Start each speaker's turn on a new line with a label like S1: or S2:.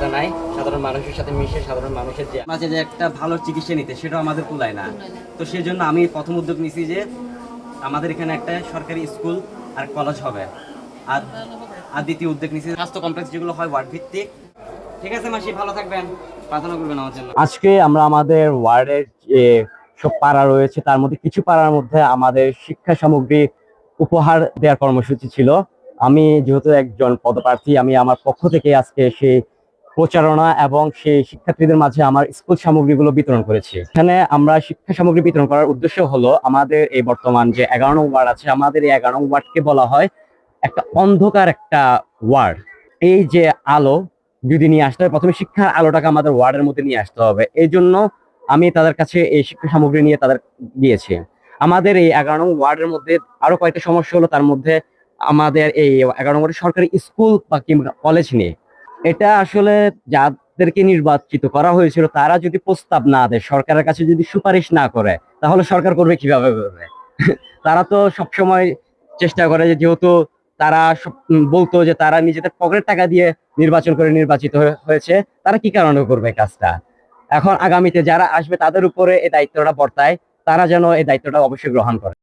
S1: মানসিকতা নাই, সাধারণ মানুষের সাথে মিশে সাধারণ মানুষের যে মাঝে যে একটা ভালো চিকিৎসা নিতে, সেটাও আমাদের কুলায় না। তো সেই জন্য আমি প্রথম উদ্যোগ নিয়েছি যে আমাদের এখানে একটা সরকারি স্কুল আর কলেজ হবে। আর আর দ্বিতীয় উদ্যোগ নিয়েছি স্বাস্থ্য কমপ্লেক্স যেগুলো হয় ওয়ার্ড ভিত্তিক। ঠিক আছে মাসি, ভালো থাকবেন, প্রার্থনা করবেন আমার জন্য। আজকে আমরা আমাদের ওয়ার্ডের যে সব পাড়া রয়েছে তার মধ্যে কিছু পাড়ার মধ্যে আমাদের শিক্ষা সামগ্রী উপহার দেওয়ার কর্মসূচি ছিল। আমি যেহেতু একজন পদপ্রার্থী, আমি আমার পক্ষ থেকে আজকে সেই প্রচারণা এবং সেই শিক্ষার্থীদের মাঝে আমার স্কুল সামগ্রীগুলো বিতরণ করেছি। এখানে আমরা শিক্ষা সামগ্রী বিতরণ করার উদ্দেশ্য হলো, আমাদের এই বর্তমান যে 11 নং ওয়ার্ড আছে, আমাদের এই 11 নং ওয়ার্ডকে বলা হয় একটা অন্ধকার একটা ওয়ার্ড। এই যে আলো যদি নিয়ে আসতে হবে, প্রথমে শিক্ষার আলোটাকে আমাদের ওয়ার্ডের মধ্যে নিয়ে আসতে হবে। এই জন্য আমি তাদের কাছে এই শিক্ষা সামগ্রী নিয়ে তাদের দিয়েছি। আমাদের এই 11 নং ওয়ার্ডের মধ্যে আরো কয়েকটা সমস্যা হলো, তার মধ্যে আমাদের এই 11 নং ওয়ার্ডের সরকারি স্কুল বা কিংবা কলেজ নিয়ে। এটা আসলে যাদেরকে নির্বাচিত করা হয়েছিল তারা যদি প্রস্তাব না দেয়, সরকারের কাছে যদি সুপারিশ না করে, তাহলে সরকার করবে কিভাবে করবে? তারা তো সবসময় চেষ্টা করে যে, যেহেতু তারা বলতো যে তারা নিজেদের পকেটের টাকা দিয়ে নির্বাচন করে নির্বাচিত হয়েছে, তারা কি কারণে করবে কাজটা? এখন আগামীতে যারা আসবে তাদের উপরে এই দায়িত্বটা বর্তায়, তারা যেন এই দায়িত্বটা অবশ্যই গ্রহণ করে।